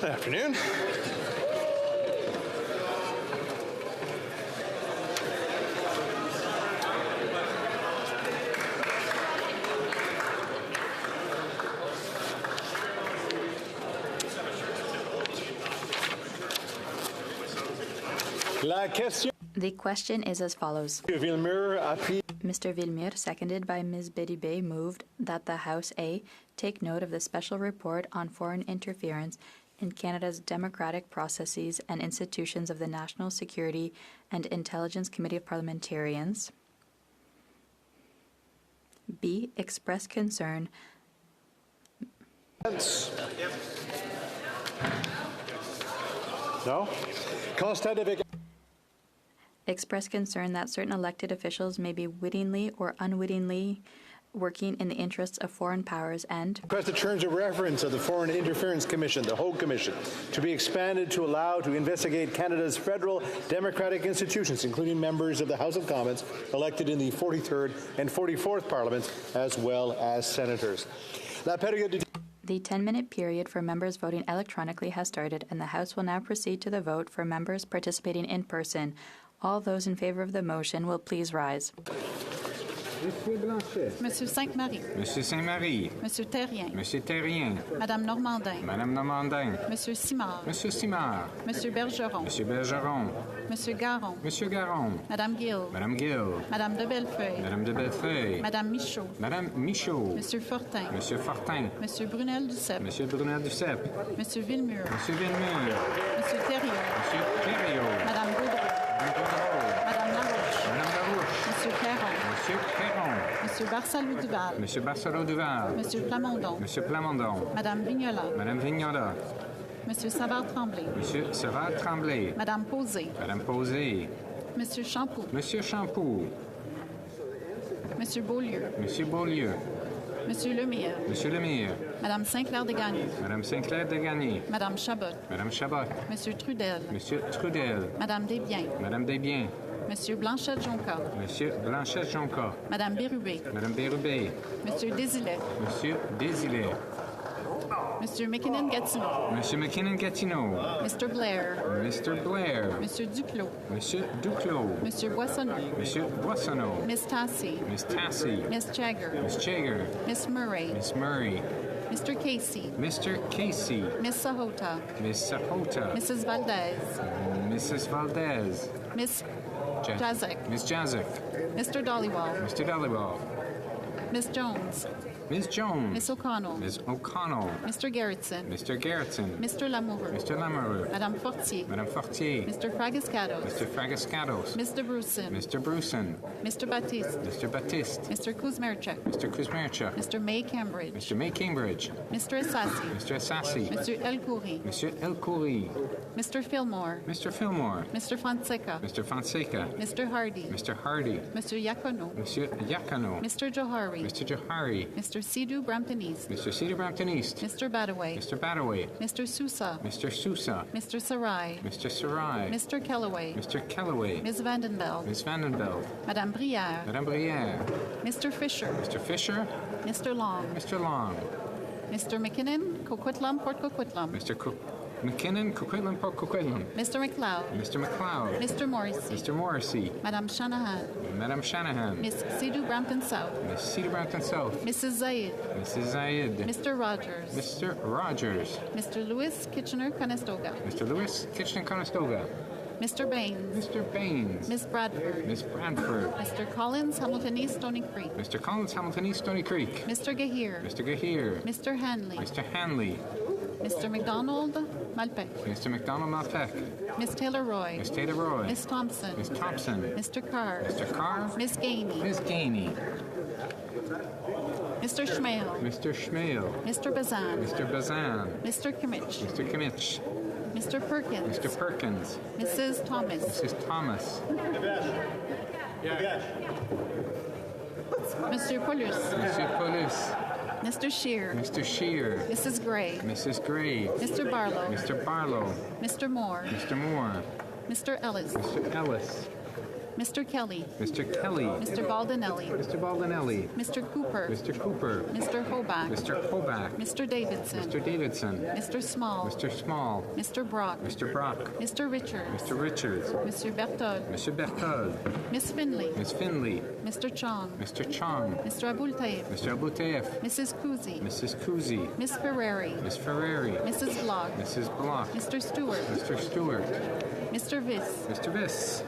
Good afternoon. The question is as follows. Mr. Villemure, seconded by Ms. Bedibé, moved that the House A take note of the special report on foreign interference in Canada's democratic processes and institutions of the National Security and Intelligence Committee of Parliamentarians. B. Express concern. No? Express concern that certain elected officials may be wittingly or unwittingly working in the interests of foreign powers and Request the terms of reference of the Foreign Interference Commission, the Hogue Commission, to be expanded to allow to investigate Canada's federal democratic institutions, including members of the House of Commons elected in the 43rd and 44th Parliaments, as well as senators. The 10-minute period for members voting electronically has started, and the House will now proceed to the vote for members participating in person. All those in favor of the motion will please rise. Monsieur Blanchet. Monsieur Sainte-Marie. Monsieur Saint-Marie. Monsieur Terrien. Monsieur Terrien. Madame Normandin. Madame Normandin. Monsieur Simard. Monsieur Simard. Monsieur Bergeron. Monsieur Bergeron. Monsieur Garon. Monsieur Garon. Madame Gill. Madame Gill. Madame de Bellefeuille. Madame de Bellefeuille. Madame Michaud. Madame Michaud. Monsieur Fortin. Monsieur Fortin. Monsieur Brunel Duceppe. Monsieur Brunel Duceppe. Monsieur Villemure. Monsieur Villemure. Monsieur Thériault. Monsieur Thériault. Madame Gaudreau. Madame Larouche. Madame Larouche. Monsieur Perron. Monsieur Perron. Monsieur Barsalou-Duval. Monsieur Barsalou-Duval. Monsieur Plamondon. Monsieur Plamondon. Madame Vignola. Madame Vignola. Monsieur Savard-Tremblay. Monsieur Savard-Tremblay. Madame Posé. Madame Posé. Monsieur Champoux. Monsieur Champoux. Monsieur Beaulieu. Monsieur Beaulieu. Monsieur Lemire. Monsieur Lemire. Madame Saint-Clair-Desgagnés. Madame Saint-Clair-Desgagnés. Madame Chabot. Madame Chabot. Monsieur Trudel. Monsieur Trudel. Madame Desbiens. Madame Desbiens. Monsieur Blanchette-Jonca. Monsieur Blanchette-Jonca. Madame Bérubé. Madame Bérubé. Monsieur Désilet. Monsieur Désilet. Monsieur McKinnon-Gatineau. Monsieur McKinnon-Gatineau. Mr. Blair. Mr. Blair. Monsieur Duclos. Monsieur Duclos. Monsieur Boissonneau. Monsieur Boissonneau. Miss Tassie. Miss Tassie. Miss Jagger. Miss Jagger. Miss Murray. Miss Murray. Mr. Casey. Mr. Casey. Miss Sahota. Miss Sahota. Mrs. Valdez. Mrs. Valdez. Miss Jazek. Miss Jazek. Mr. Dollywall. Mr. Dollywall. Miss Jones. Miss Jones. Miss O'Connell. Miss O'Connell. Mr. Gerritsen. Mr. Gerritsen. Mr. Lamoureux. Mr. Lamoureux. Madame Fortier. Madame Fortier. Mr. Fragiscados. Mr. Fragiscados. Mr. Bruson. Mr. Bruson. Mr. Baptiste. Mr. Baptiste. Mr. Kuzmerchuk. Mr. Kuzmerchuk. Mr. May Cambridge. Mr. May Cambridge. Mr. Assassi. Mr. Assassi. Monsieur El Khoury. Monsieur El Khoury. Mr. Fillmore. Mr. Fillmore. Mr. Fonseca. Mr. Fonseca. Mr. Hardy. Mr. Hardy. Monsieur Yacono. Monsieur Yacono. Mr. Johari. Mr. Johari. Mr. Sidhu Brampton East. Mr. Cedar Brampton East. Mr. Badaway. Mr. Badaway. Mr. Sousa. Mr. Sousa. Mr. Sarai. Mr. Sarai. Mr. Kellaway. Mr. Kellaway. Ms. Vandenbeld. Ms. Vandenbeld. Madame Brière. Madame Brière. Mr. Fisher. Mr. Fisher. Mr. Long. Mr. Long. Mr. McKinnon, Coquitlam, Port Coquitlam. Mr. McKinnon, Coquitlam, Port Coquitlam. Mr. McLeod. Mr. McLeod. Mr. Morrissey. Mr. Morrissey. Madame Shanahan. Madame Shanahan. Miss Sidhu Brampton South. Miss Cedar Brampton South. Mrs. Zaid. Mrs. Zaid. Mr. Rogers. Mr. Rogers. Mr. Lewis Kitchener-Conestoga. Mr. Lewis Kitchener-Conestoga. Mr. Baines. Mr. Baines. Miss Bradford. Miss Bradford. Mr. Collins, Hamilton East, Stony Creek. Mr. Collins, Hamilton East, Stony Creek. Mr. Gahir. Mr. Gahir. Mr. Hanley. Mr. Hanley. Mr. McDonald, Malpec. Mr. McDonald Malpec. Miss Taylor Roy. Miss Taylor Roy. Miss Thompson. Miss Thompson. Mr. Carr. Mr. Carr. Miss Gainey. Miss Gainey. Mr. Schmale. Mr. Schmale. Mr. Bazan. Mr. Bazan. Mr. Kimmich. Mr. Kimmich. Mr. Perkins. Mr. Perkins. Mrs. Thomas. Mrs. Thomas. Monsieur Paulus. Monsieur Paulus. Mr. Shear. Mr. Shear. Mrs. Gray. Mrs. Gray. Mr. Barlow. Mr. Barlow. Mr. Moore. Mr. Moore. Mr. Ellis. Mr. Ellis. Mr. Kelly, Mr. Kelly, Mr. Baldinelli, Mr. Baldinelli, Mr. Cooper, Mr. Cooper, Mr. Hoback, Mr. Hoback, Mr. Davidson, Mr. Davidson, Mr. Small, Mr. Small, Mr. Brock, Mr. Brock, Mr. Richards, Mr. Richards, Mr. Berthold, Mr. Berthold, Miss Finley, Miss Finley, Mr. Chong, Mr. Chong, Mr. Abultaif, Mr. Abouteif, Mrs. Kuzi, Mrs. Kuzi, Miss Ferrari, Miss Ferrari, Mrs. Block, Mrs. Block, Mr. Stewart, Mr. Stewart, Mr. Viss, Mr. Viss,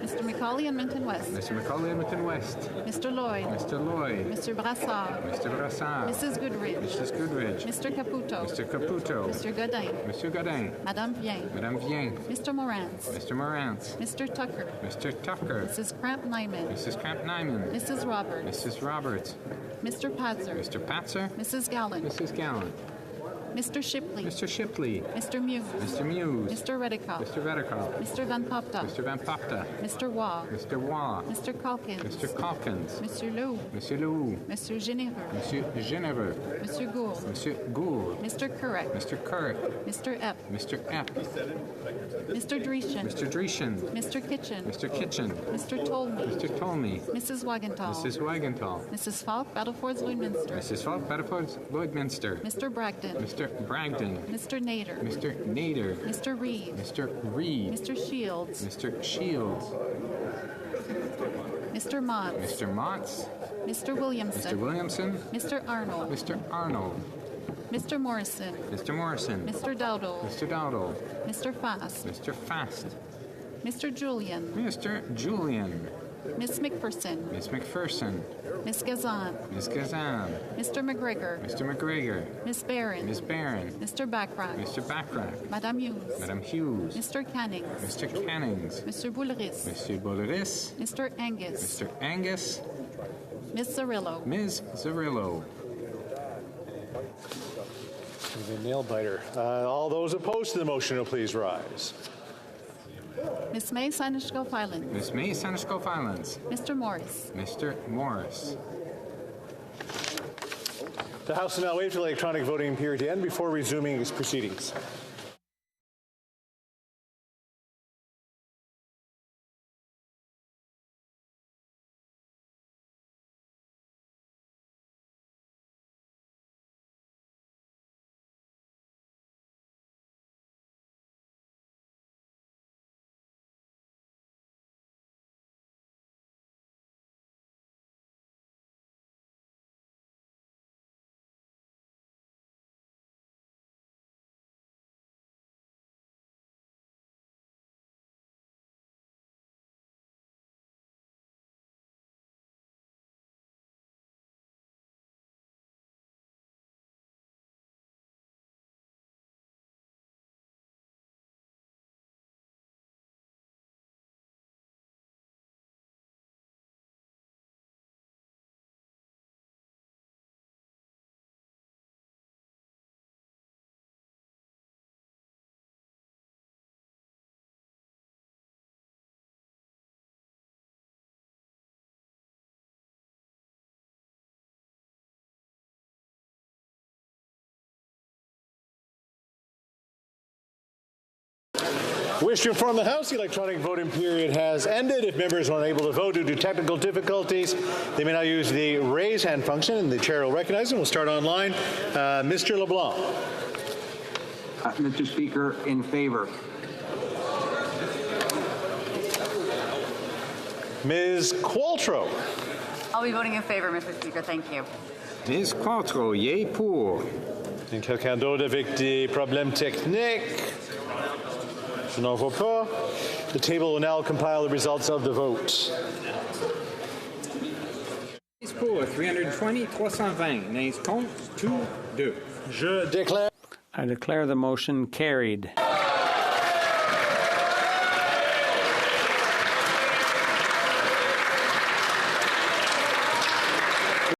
Mr. McCauley Edmonton West, Mr. McCauley Edmonton West, Mr. Lloyd, Mr. Lloyd, Mr. Brassard, Mr. Brassard, Mrs. Goodrich, Mrs. Goodrich, Mr. Caputo, Mr. Caputo, Mr. Godin, Mr. Godin, Madame Vien, Madame Vien, Mr. Morantz, Mr. Morantz, Mr. Tucker, Mr. Tucker, Mrs. Cramp Nyman, Mrs. Cramp Nyman, Mrs. Roberts, Mrs. Roberts, Mr. Patzer, Mr. Patzer, Mrs. Gallant, Mrs. Gallant, Mr. Shipley, Mr. Shipley, Mr. Muse, Mr. Muse, Mr. Redikoff, Mr. Redikoff, Mr. Van Popta, Mr. Van Popta, Mr. Waugh, Mr. Waugh, Mr. Calkins, Mr. Calkins, Monsieur Lou, Monsieur Leroux, Monsieur Généreux, Monsieur Geneveux, Monsieur Gould, Monsieur Gould, Mr. Currick, Mr. Kirk, Mr. Epp, Mr. Epp, Mr. Dreschen, Mr. Dreschen, Mr. Kitchen, Mr. Kitchen, Mr. Tolney, Mr. Tolney, Mrs. Wagenthal, Mrs. Wagenthal, Mrs. Falk, Battlefords Lloydminster, Mrs. Falk, Battlefords, Lloydminster, Mr. Bragdon, Mr. Bragdon, Mr. Nader, Mr. Nader, Mr. Reed, Mr. Reed, Mr. Shields, Mr. Shields, Mr. Motts, Mr. Motts, Mr. Mr. Williamson, Williamson, Mr. Arnold, Mr. Arnold, Mr. Morrison, Mr. Morrison, Mr. Dowdle, Mr. Dowdle, Mr. Fast, Mr. Fast, Mr. Julian, Mr. Julian, Miss McPherson, Miss McPherson, Miss Gazan, Miss Gazan, Mr. McGregor, Mr. McGregor, Miss Barron, Miss Barron, Mr. Backrack, Mr. Backrack, Madame Hughes, Madame Hughes, Mr. Cannings, Mr. Cannings, Mr. Boulris, Monsieur Boleris, Mr. Angus, Mr. Angus, Miss Zarillo, Ms. Zarillo. The nail biter. All those opposed to the motion will please rise. Miss May Sanishkov Island, Miss May Sanishkov Islands, Mr. Morris, Mr. Morris. The House will now wait for the electronic voting period to end before resuming its proceedings. Wish to inform the House the electronic voting period has ended. If members are unable to vote due to technical difficulties, they may now use the raise hand function, and the chair will recognize them. We'll start online. Mr. LeBlanc. Mr. Speaker, in favor. Ms. Qualtrough. I'll be voting in favor, Mr. Speaker. Thank you. Ms. Quattro, yea pour. Et quelqu'un d'autre avec des problèmes techniques? Je n'en vois pas. The table will now compile the results of the vote. Nays pour 320, 320. Nays contre 2, 2. Je déclare. I declare the motion carried.